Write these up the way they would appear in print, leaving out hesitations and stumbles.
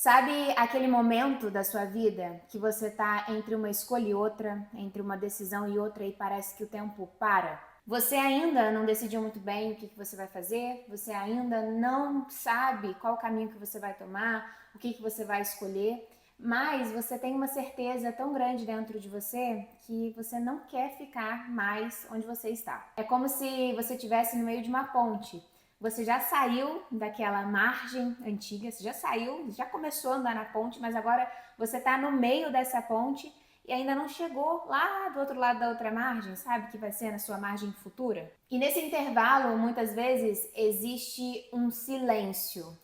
Sabe aquele momento da sua vida que você tá entre uma escolha e outra, entre uma decisão e outra e parece que o tempo para? Você ainda não decidiu muito bem o que você vai fazer, você ainda não sabe qual caminho que você vai tomar, o que você vai escolher, mas você tem uma certeza tão grande dentro de você que você não quer ficar mais onde você está. É como se você estivesse no meio de uma ponte. Você já saiu daquela margem antiga, você já saiu, já começou a andar na ponte, mas agora você está no meio dessa ponte e ainda não chegou lá do outro lado da outra margem, sabe? Que vai ser na sua margem futura. E nesse intervalo, muitas vezes, existe um silêncio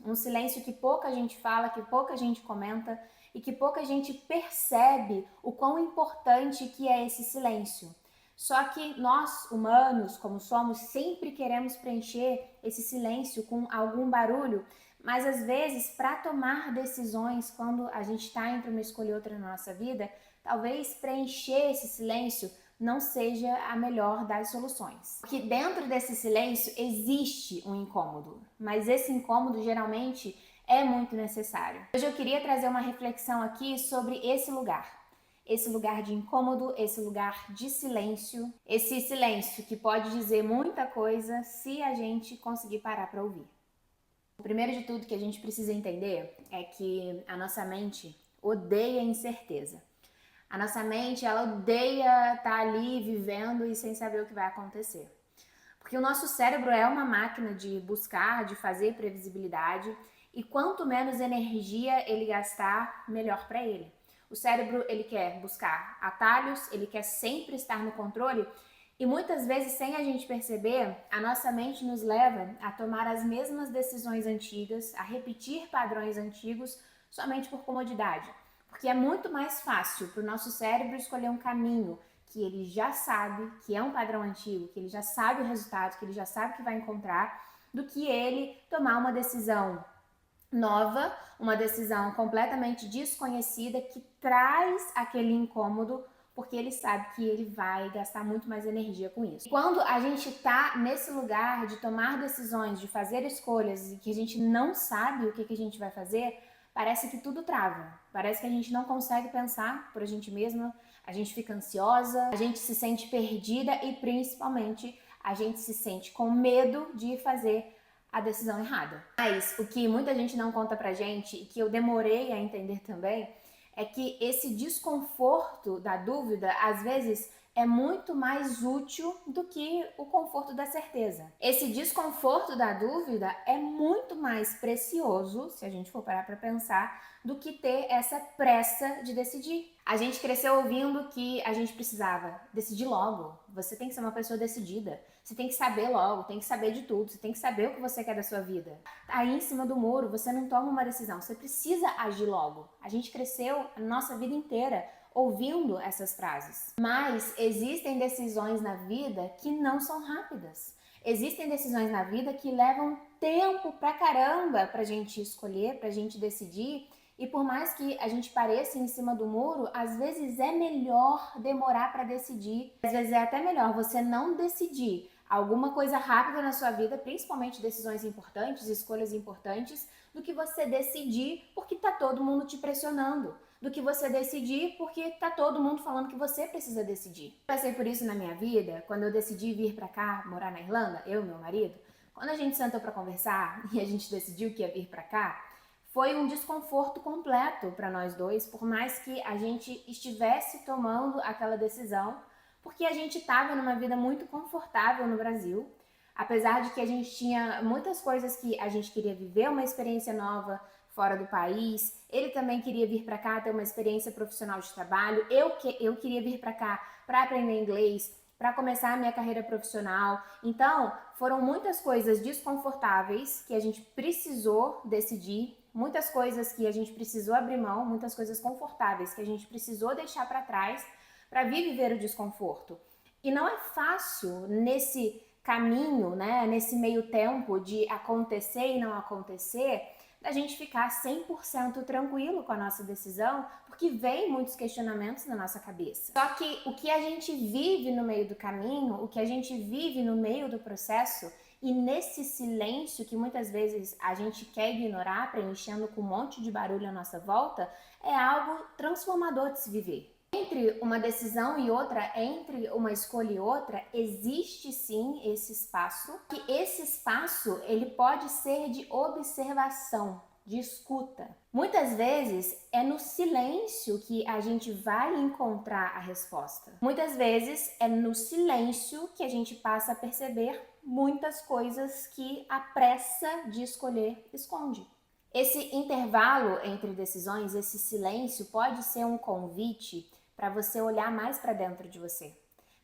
que pouca gente fala, que pouca gente comenta e que pouca gente percebe o quão importante que é esse silêncio. Só que nós, humanos, como somos, sempre queremos preencher esse silêncio com algum barulho, mas às vezes, para tomar decisões, quando a gente está entre uma escolha e outra na nossa vida, talvez preencher esse silêncio não seja a melhor das soluções. Porque dentro desse silêncio existe um incômodo, mas esse incômodo geralmente é muito necessário. Hoje eu queria trazer uma reflexão aqui sobre esse lugar de incômodo, esse lugar de silêncio, esse silêncio que pode dizer muita coisa se a gente conseguir parar para ouvir. O primeiro de tudo que a gente precisa entender é que a nossa mente odeia incerteza. A nossa mente, ela odeia estar ali vivendo e sem saber o que vai acontecer. Porque o nosso cérebro é uma máquina de buscar, de fazer previsibilidade, e quanto menos energia ele gastar, melhor para ele. O cérebro, ele quer buscar atalhos, ele quer sempre estar no controle e muitas vezes, sem a gente perceber, a nossa mente nos leva a tomar as mesmas decisões antigas, a repetir padrões antigos somente por comodidade. Porque é muito mais fácil para o nosso cérebro escolher um caminho que ele já sabe, que é um padrão antigo, que ele já sabe o resultado, que ele já sabe o que vai encontrar, do que ele tomar uma decisão nova, uma decisão completamente desconhecida que traz aquele incômodo porque ele sabe que ele vai gastar muito mais energia com isso. Quando a gente tá nesse lugar de tomar decisões, de fazer escolhas e que a gente não sabe o que a gente vai fazer, parece que tudo trava. Parece que a gente não consegue pensar por a gente mesma, a gente fica ansiosa, a gente se sente perdida e principalmente a gente se sente com medo de fazer a decisão errada. Mas o que muita gente não conta pra gente e que eu demorei a entender também é que esse desconforto da dúvida, às vezes, é muito mais útil do que o conforto da certeza. Esse desconforto da dúvida é muito mais precioso, se a gente for parar para pensar, do que ter essa pressa de decidir. A gente cresceu ouvindo que a gente precisava decidir logo. Você tem que ser uma pessoa decidida. Você tem que saber logo, tem que saber de tudo, você tem que saber o que você quer da sua vida. Aí em cima do muro, você não toma uma decisão, você precisa agir logo. A gente cresceu a nossa vida inteira ouvindo essas frases. Mas existem decisões na vida que não são rápidas. Existem decisões na vida que levam tempo pra caramba pra gente escolher, pra gente decidir. E por mais que a gente pareça em cima do muro, às vezes é melhor demorar para decidir. Às vezes é até melhor você não decidir alguma coisa rápida na sua vida, principalmente decisões importantes, escolhas importantes, do que você decidir porque tá todo mundo te pressionando. Do que você decidir porque tá todo mundo falando que você precisa decidir. Eu passei por isso na minha vida, quando eu decidi vir para cá, morar na Irlanda, eu e meu marido. Quando a gente sentou para conversar e a gente decidiu que ia vir para cá, foi um desconforto completo para nós dois, por mais que a gente estivesse tomando aquela decisão, porque a gente estava numa vida muito confortável no Brasil, apesar de que a gente tinha muitas coisas que a gente queria viver, uma experiência nova fora do país. Ele também queria vir para cá ter uma experiência profissional de trabalho. Eu queria vir para cá para aprender inglês, para começar a minha carreira profissional. Então, foram muitas coisas desconfortáveis que a gente precisou decidir, muitas coisas que a gente precisou abrir mão, muitas coisas confortáveis que a gente precisou deixar para trás para vir viver o desconforto. E não é fácil nesse caminho, né, nesse meio tempo de acontecer e não acontecer, da gente ficar 100% tranquilo com a nossa decisão, porque vem muitos questionamentos na nossa cabeça. Só que o que a gente vive no meio do caminho, o que a gente vive no meio do processo, E nesse silêncio que muitas vezes a gente quer ignorar, preenchendo com um monte de barulho à nossa volta, é algo transformador de se viver. Entre uma decisão e outra, entre uma escolha e outra, existe sim esse espaço. E esse espaço, ele pode ser de observação, de escuta. Muitas vezes é no silêncio que a gente vai encontrar a resposta. Muitas vezes é no silêncio que a gente passa a perceber muitas coisas que a pressa de escolher esconde. Esse intervalo entre decisões, esse silêncio, pode ser um convite para você olhar mais para dentro de você,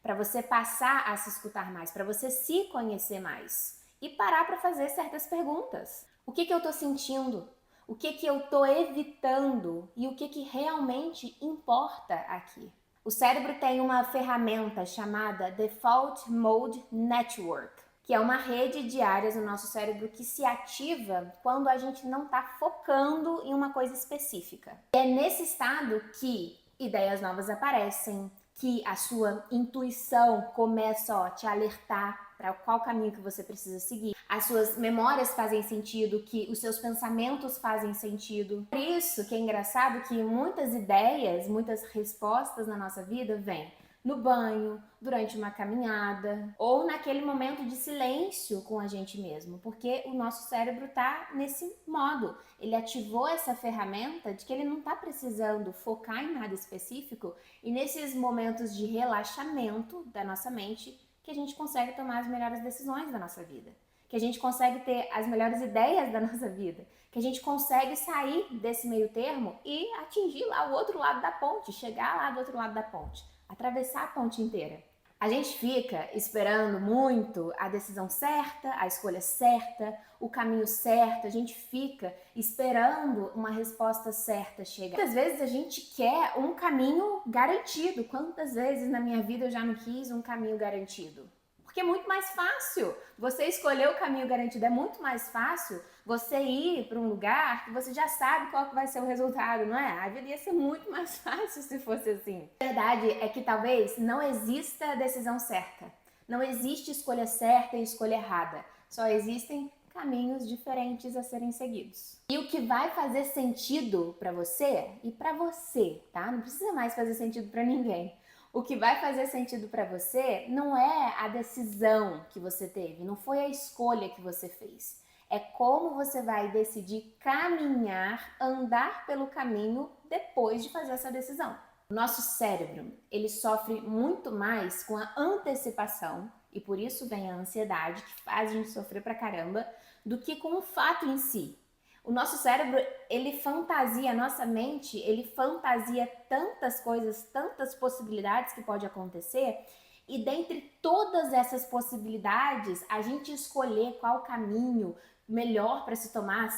para você passar a se escutar mais, para você se conhecer mais e parar para fazer certas perguntas. O que eu estou sentindo? O que eu estou evitando? E o que realmente importa aqui? O cérebro tem uma ferramenta chamada Default Mode Network, que é uma rede de áreas no nosso cérebro que se ativa quando a gente não está focando em uma coisa específica. E é nesse estado que ideias novas aparecem, que a sua intuição começa a te alertar para qual caminho que você precisa seguir. As suas memórias fazem sentido, que os seus pensamentos fazem sentido. Por isso que é engraçado que muitas ideias, muitas respostas na nossa vida vêm no banho, durante uma caminhada ou naquele momento de silêncio com a gente mesmo, porque o nosso cérebro está nesse modo. Ele ativou essa ferramenta de que ele não está precisando focar em nada específico e nesses momentos de relaxamento da nossa mente que a gente consegue tomar as melhores decisões da nossa vida, que a gente consegue ter as melhores ideias da nossa vida, que a gente consegue sair desse meio termo e atingir lá o outro lado da ponte, chegar lá do outro lado da ponte, atravessar a ponte inteira. A gente fica esperando muito a decisão certa, a escolha certa, o caminho certo, a gente fica esperando uma resposta certa chegar. Muitas vezes a gente quer um caminho garantido. Quantas vezes na minha vida eu já não quis um caminho garantido? Porque é muito mais fácil você escolher o caminho garantido, é muito mais fácil você ir para um lugar que você já sabe qual que vai ser o resultado, não é? A vida ia ser muito mais fácil se fosse assim. A verdade é que talvez não exista decisão certa, não existe escolha certa e escolha errada, só existem caminhos diferentes a serem seguidos. E o que vai fazer sentido para você e para você, tá? Não precisa mais fazer sentido para ninguém. O que vai fazer sentido para você não é a decisão que você teve, não foi a escolha que você fez. É como você vai decidir caminhar, andar pelo caminho depois de fazer essa decisão. O nosso cérebro, ele sofre muito mais com a antecipação, e por isso vem a ansiedade, que faz a gente sofrer pra caramba, do que com o fato em si. O nosso cérebro, ele fantasia, a nossa mente, ele fantasia tantas coisas, tantas possibilidades que pode acontecer, e dentre todas essas possibilidades, a gente escolher qual caminho melhor para se tomar,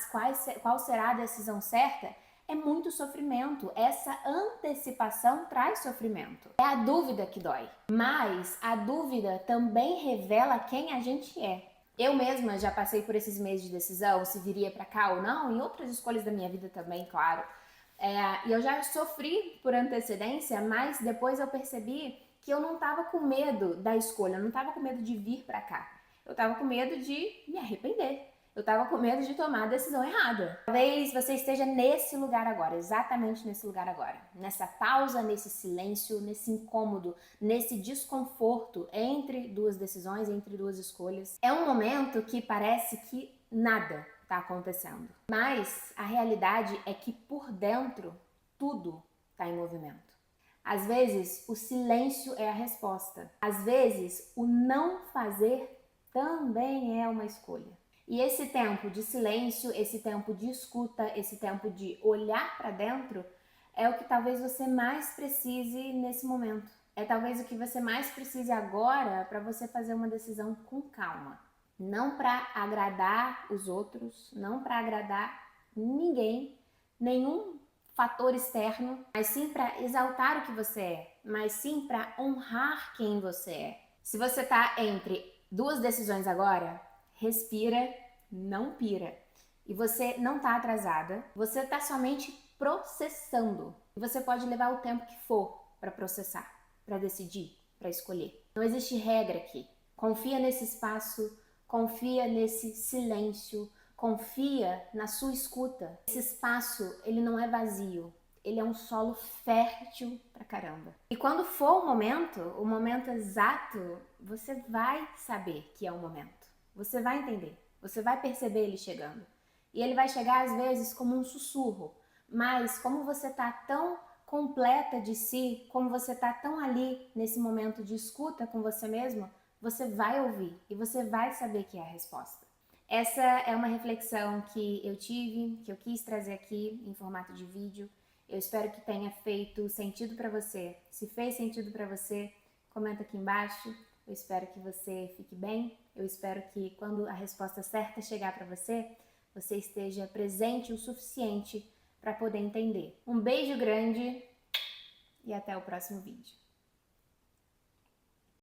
qual será a decisão certa, é muito sofrimento. Essa antecipação traz sofrimento. É a dúvida que dói, mas a dúvida também revela quem a gente é. Eu mesma já passei por esses meses de decisão, se viria para cá ou não, em outras escolhas da minha vida também, claro. E eu já sofri por antecedência, mas depois eu percebi que eu não estava com medo da escolha, eu não estava com medo de vir para cá. Eu estava com medo de me arrepender. Eu estava com medo de tomar a decisão errada. Talvez você esteja nesse lugar agora, exatamente nesse lugar agora. Nessa pausa, nesse silêncio, nesse incômodo, nesse desconforto entre duas decisões, entre duas escolhas. É um momento que parece que nada está acontecendo. Mas a realidade é que por dentro tudo está em movimento. Às vezes o silêncio é a resposta. Às vezes o não fazer também é uma escolha. E esse tempo de silêncio, esse tempo de escuta, esse tempo de olhar para dentro é o que talvez você mais precise nesse momento. É talvez o que você mais precise agora para você fazer uma decisão com calma. Não para agradar os outros, não para agradar ninguém, nenhum fator externo, mas sim para exaltar o que você é, mas sim para honrar quem você é. Se você está entre duas decisões agora, respira, não pira. E você não está atrasada, você está somente processando. E você pode levar o tempo que for para processar, para decidir, para escolher. Não existe regra aqui. Confia nesse espaço, Confia nesse silêncio, confia na sua escuta. Esse espaço, ele não é vazio, ele é um solo fértil pra caramba. E quando for o momento exato, você vai saber que é o momento. Você vai entender, você vai perceber ele chegando. E ele vai chegar às vezes como um sussurro, mas como você tá tão completa de si, como você tá tão ali nesse momento de escuta com você mesmo, você vai ouvir e você vai saber que é a resposta. Essa é uma reflexão que eu tive, que eu quis trazer aqui em formato de vídeo. Eu espero que tenha feito sentido para você. Se fez sentido para você, comenta aqui embaixo. Eu espero que você fique bem. Eu espero que quando a resposta certa chegar para você, você esteja presente o suficiente para poder entender. Um beijo grande e até o próximo vídeo.